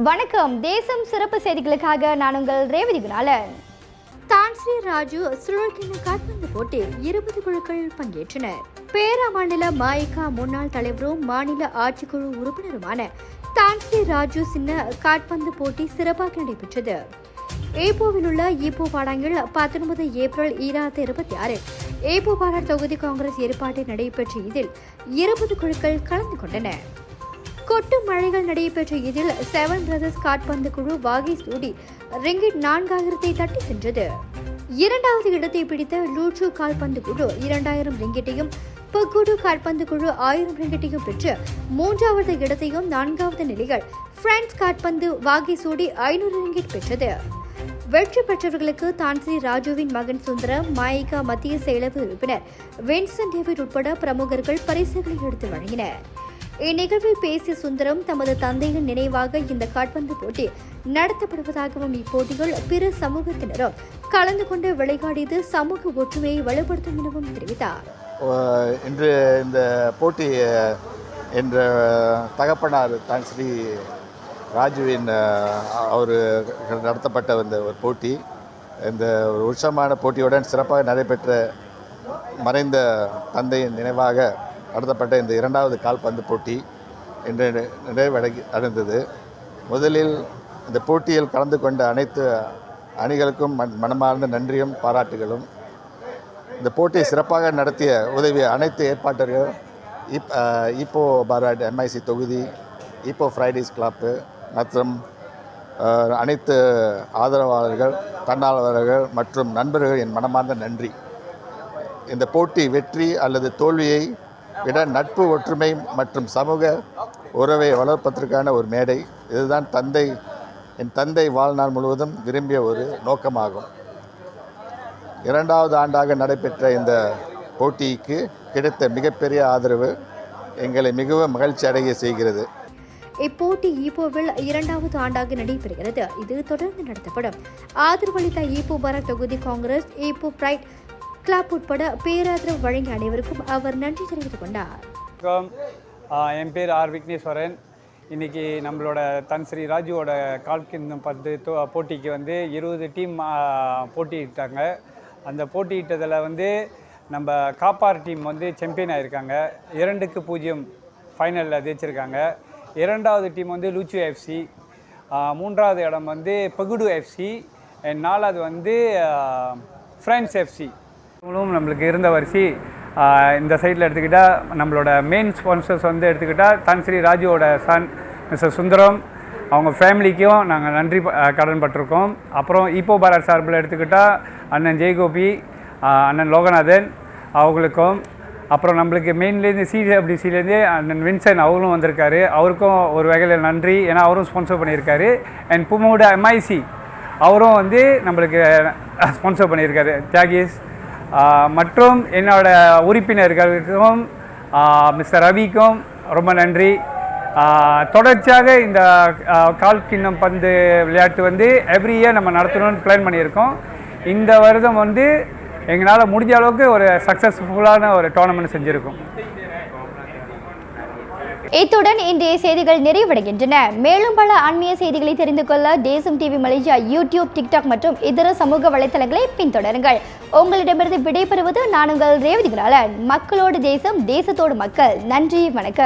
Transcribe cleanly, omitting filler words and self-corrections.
வணக்கம். தேசம் சிறப்பு செய்திகளுக்காக நான் உங்கள் ரேவதி குணாலன். தான்ஸ்ரீ ராஜு சுழற்கிண கால்பந்து போட்டி 20 குழுக்கள் பங்கேற்றனர். பேரா மாநில மாயிகா முன்னாள் தலைவரும் மாநில ஆட்சிக்குழு உறுப்பினருமான தான்ஸ்ரீ ராஜு சின்ன கால்பந்து போட்டி சிறப்பாக நடைபெற்றது. ஏப்போவில் உள்ள ஈப்போ பாடாங்கில் 19 ஏப்ரல் 2026 ஏப்போ பாடார் தொகுதி காங்கிரஸ் ஏற்பாட்டில் நடைபெற்ற இதில் 20 குழுக்கள் கலந்து கொண்டன. கொட்டு மழைகள் நடைபெற்ற இதில் 7 பிரதர்ஸ் கால்பந்து குழு வாகை சூடி ரிங்கிட் 4000 தட்டி சென்றது. இரண்டாவது இடத்தை பிடித்த லூச்சு கால்பந்து குழு 2000 ரிங்கிட்டையும், பக்குடு கால்பந்து குழு 1000 ரிங்கிட்டையும் பெற்று மூன்றாவது இடத்தையும், நான்காவது நிலையில் பிரான்ஸ் கால்பந்து வாகை சூடி 500 ரிங்கிட் பெற்றது. வெற்றி பெற்றவர்களுக்கு தான்ஸ்ரீ ராஜுவின் மகன் சுந்தரம், மாயிகா மத்திய செயலக உறுப்பினர் வின்சென்ட் டேவிட் உட்பட பிரமுகர்கள் பரிசுகளை எடுத்து வழங்கினர். இந்நிகழ்வில் பேசிய சுந்தரம், தமது தந்தையின் நினைவாக இந்த கால்பந்து போட்டி நடத்தப்படுவதாகவும், இப்போட்டிகள் பிற சமூகத்தினரும் கலந்து கொண்டு விளையாடியது சமூக ஒற்றுமையை வலுப்படுத்தும் எனவும் தெரிவித்தார். இன்று இந்த போட்டி என்ற தகப்பனார் தான்ஸ்ரீ ராஜுவின் அவர் நடத்தப்பட்ட இந்த ஒரு போட்டி, இந்த ஒரு உற்சவமான போட்டியுடன் சிறப்பாக நடைபெற்ற மறைந்த தந்தையின் நினைவாக நடத்தப்பட்ட இந்த இரண்டாவது கால்பந்து போட்டி இன்று நிறைவடைந்தது. முதலில் இந்த போட்டியில் கலந்து கொண்ட அனைத்து அணிகளுக்கும் மனமார்ந்த நன்றியும் பாராட்டுகளும். இந்த போட்டியை சிறப்பாக நடத்திய உதவிய அனைத்து ஏற்பாட்டர்கள், ஈப்போ பாராட் MIC தொகுதி, ஈப்போ ஃப்ரைடேஸ் கிளப்பு மற்றும் அனைத்து ஆதரவாளர்கள், தன்னார்வலர்கள் மற்றும் நண்பர்கள் என் மனமார்ந்த நன்றி. இந்த போட்டி வெற்றி அல்லது தோல்வியை விட நட்பு, ஒற்றுமை மற்றும் சமூக உறவை வளர்ப்பதற்கான ஒரு மேடை. இதுதான் என் தந்தை வாழ்நாள் முழுவதும் விரும்பிய ஒரு நோக்கமாகும். இரண்டாவது ஆண்டாக நடைபெற்ற இந்த போட்டிக்கு கிடைத்த மிகப்பெரிய ஆதரவு எங்களை மிகவும் மகிழ்ச்சி அடைய செய்கிறது. இப்போட்டி ஈப்போவில் இரண்டாவது ஆண்டாக நடைபெறுகிறது. இது தொடர்ந்து நடத்தப்படும். ஆதரவளித்த ஈப்போ பாராட் தொகுதி காங்கிரஸ், ஈப்போ பிரைட் கிளப் உட்பட பேராதரவு வழங்கிய அனைவருக்கும் அவர் நன்றி தெரிவித்துக் கொண்டார். என் பேர் ஆர் விக்னேஸ்வரன். இன்றைக்கி நம்மளோட தான்ஸ்ரீ ராஜுவோட கால்பந்து போட்டிக்கு 20 டீம் போட்டியிட்டாங்க. அந்த போட்டியிட்டதில் நம்ம காப்பார் டீம் சாம்பியன் ஆகியிருக்காங்க. 2-0 ஃபைனலில் ஜெயிச்சிருக்காங்க. இரண்டாவது டீம் லூச்சு FC, மூன்றாவது இடம் பகுடு FC, நாலாவது ஃப்ரான்ஸ் FC. நம்மளுக்கு இருந்த வரிசை இந்த சைடில் எடுத்துக்கிட்டால் நம்மளோட மெயின் ஸ்பான்சர்ஸ் எடுத்துக்கிட்டால் தான்ஸ்ரீ ராஜுவோட சன் மிஸ்டர் சுந்தரம், அவங்க ஃபேமிலிக்கும் நாங்கள் நன்றி கடன் பட்டிருக்கோம். அப்புறம் ஈப்போ பாராட் சார்பில் எடுத்துக்கிட்டால் அண்ணன் ஜெயகோபி, அண்ணன் லோகநாதன் அவங்களுக்கும், அப்புறம் நம்மளுக்கு மெயின்லேருந்து CWCலேருந்து அண்ணன் வின்சென்ட் அவரும் வந்திருக்காரு. அவருக்கும் ஒரு வகையில் நன்றி, ஏன்னா அவரும் ஸ்பான்சர் பண்ணியிருக்காரு. அண்ட் புமோட MIC அவரும் நம்மளுக்கு ஸ்பான்சர் பண்ணியிருக்காரு. தியாகேஷ் மற்றும் என்னோட உறுப்பினர்களுக்கும் மிஸ்டர் ரவிக்கும் ரொம்ப நன்றி. தொடர்ச்சியாக இந்த கால்கிண்ணம் பந்து விளையாட்டு எவ்ரி இயர் நம்ம நடத்தணும்னு பிளான் பண்ணியிருக்கோம். இந்த வருடம் எங்களால் முடிஞ்ச அளவுக்கு ஒரு சக்ஸஸ்ஃபுல்லான ஒரு டோர்னமெண்ட் செஞ்சுருக்கோம். இத்துடன் இன்றைய செய்திகள் நிறைவடைகின்றன. மேலும் பல ஆன்மீக செய்திகளை தெரிந்து கொள்ள தேசம் டிவி மலேசியா யூடியூப், டிக்டாக் மற்றும் இதர சமூக வலைத்தளங்களை பின்தொடருங்கள். உங்களிடமிருந்து விடைபெறுவது நான் உங்கள் ரேவதி குணாலன். மக்களோடு தேசம், தேசத்தோடு மக்கள். நன்றி, வணக்கம்.